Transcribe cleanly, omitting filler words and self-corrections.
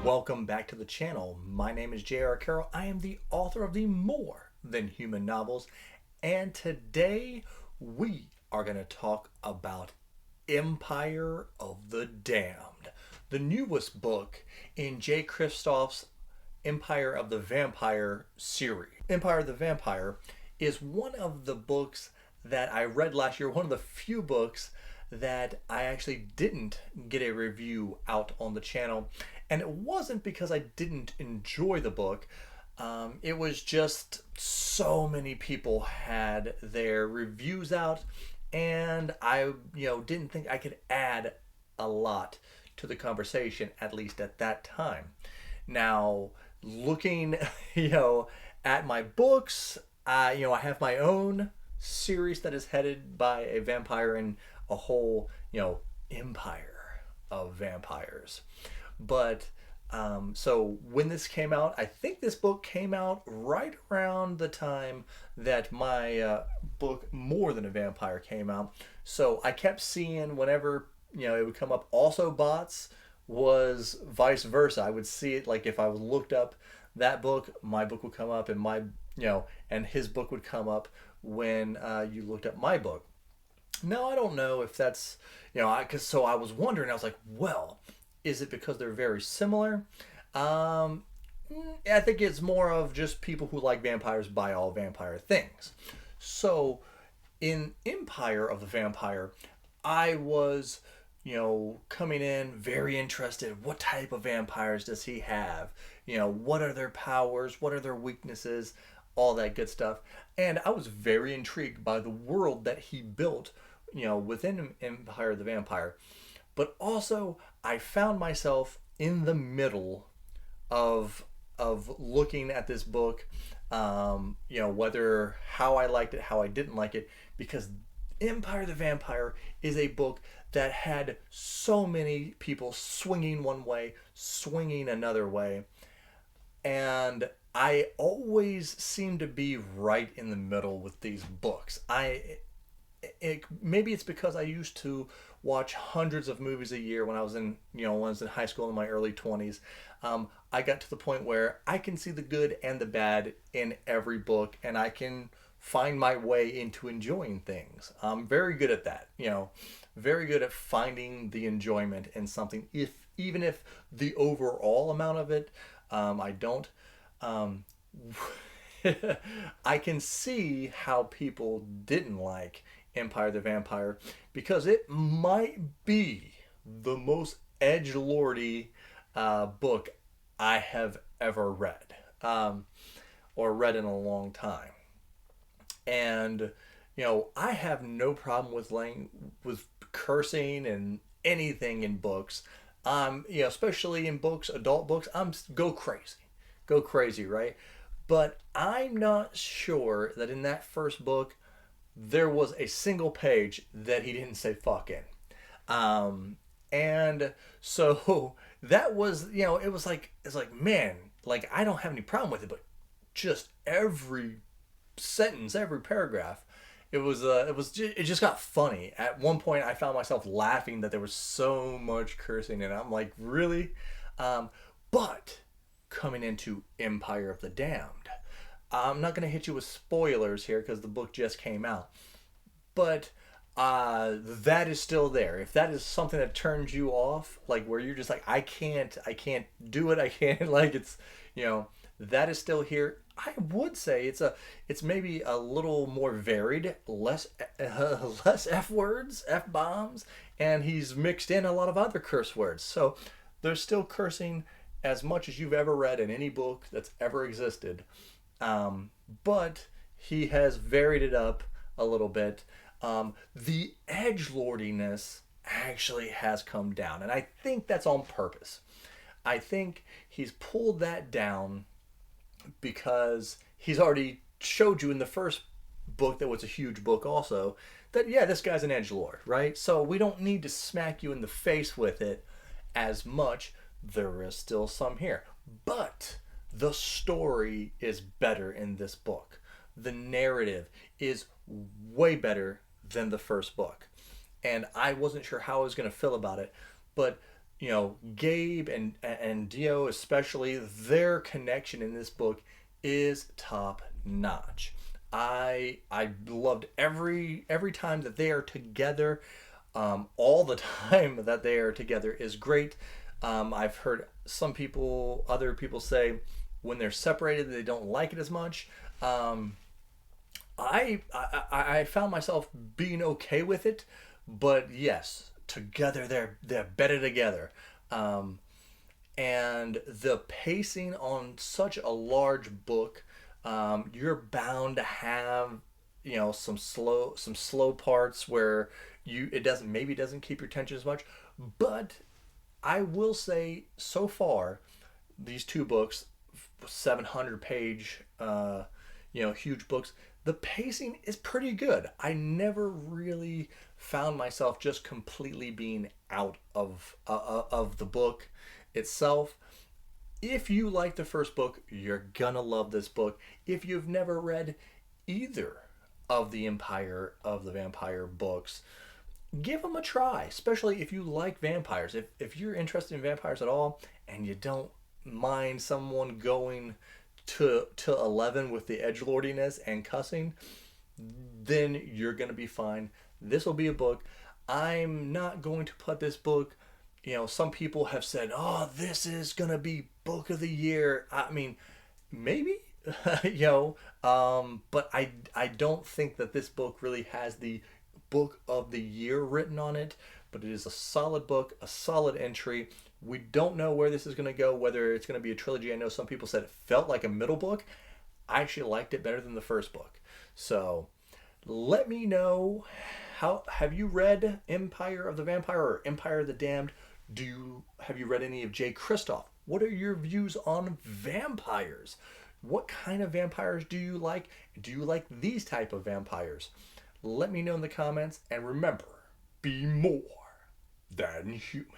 Welcome back to the channel. My name is J.R. Carroll. I am the author of the More Than Human novels, and today we are going to talk about Empire of the Damned, the newest book in Jay Kristoff's Empire of the Vampire series. Empire of the Vampire is one of the books that I read last year, one of the few books that I actually didn't get a review out on the channel. And it wasn't because I didn't enjoy the book. It was just so many people had their reviews out, and I, didn't think I could add a lot to the conversation, at least at that time. Now, looking, at my books, I have my own series that is headed by a vampire and a whole, empire of vampires. But so when this came out, I think this book came out right around the time that my book More Than a Vampire came out. So I kept seeing whenever it would come up. Also, bots was vice versa. I would see it like if I looked up that book, my book would come up, and and his book would come up when you looked up my book. Now I don't know if that's so I was wondering. I was like, well, is it because they're very similar? I think it's more of just people who like vampires buy all vampire things. So in Empire of the Vampire, I was, coming in very interested. What type of vampires does he have? What are their powers? What are their weaknesses? All that good stuff. And I was very intrigued by the world that he built, within Empire of the Vampire. But also, I found myself in the middle of looking at this book, whether how I liked it, how I didn't like it, because Empire of the Vampire is a book that had so many people swinging one way, swinging another way, and I always seem to be right in the middle with these books. Maybe it's because I used to watch hundreds of movies a year when I was in high school in my early 20s. I got to the point where I can see the good and the bad in every book, and I can find my way into enjoying things. I'm very good at that. Very good at finding the enjoyment in something, even if the overall amount of it I don't. I can see how people didn't like Empire the Vampire because it might be the most edgelordy book I have ever read, or read in a long time. And I have no problem with cursing and anything in books. Especially in books, adult books, go crazy, right? But I'm not sure that in that first book there was a single page that he didn't say fuck in. And so that was, it's like, man, like I don't have any problem with it, but just every sentence, every paragraph, it just got funny. At one point I found myself laughing that there was so much cursing, and I'm like, really? But coming into Empire of the Damned, I'm not going to hit you with spoilers here because the book just came out, but that is still there. If that is something that turns you off, like where you're just like, I can't do it, I can't, like, it's, that is still here. I would say it's maybe a little more varied, less F words, F bombs, and he's mixed in a lot of other curse words. So there's still cursing as much as you've ever read in any book that's ever existed. But he has varied it up a little bit. The edgelordiness actually has come down, and I think that's on purpose. I think he's pulled that down because he's already showed you in the first book, that was a huge book also, that this guy's an edgelord, right? So we don't need to smack you in the face with it as much. There is still some here, but the story is better in this book. The narrative is way better than the first book, and I wasn't sure how I was going to feel about it, but Gabe and Dio especially, their connection in this book is top notch. I loved every time that they are together. All the time that they are together is great. I've heard other people say when they're separated, they don't like it as much. Um, I found myself being okay with it, but yes, together they're better together. Um, and the pacing on such a large book, you're bound to have some slow parts where you it doesn't maybe it doesn't keep your attention as much, but I will say so far these two books, 700 page, huge books, the pacing is pretty good. I never really found myself just completely being out of the book itself. If you like the first book, you're gonna love this book. If you've never read either of the Empire of the Vampire books, give them a try, especially if you like vampires. If you're interested in vampires at all and you don't mind someone going to 11 with the edgelordiness and cussing, then you're going to be fine. This will be a book. I'm not going to put this book, some people have said, oh, this is going to be book of the year. I mean, maybe, but I don't think that this book really has the book of the year written on it, but it is a solid book, a solid entry. We don't know where this is going to go, whether it's going to be a trilogy. I know some people said it felt like a middle book. I actually liked it better than the first book. So let me know, how have you read Empire of the Vampire or Empire of the Damned? Have you read any of Jay Kristoff? What are your views on vampires? What kind of vampires do you like? Do you like these type of vampires? Let me know in the comments, and remember, be more than human.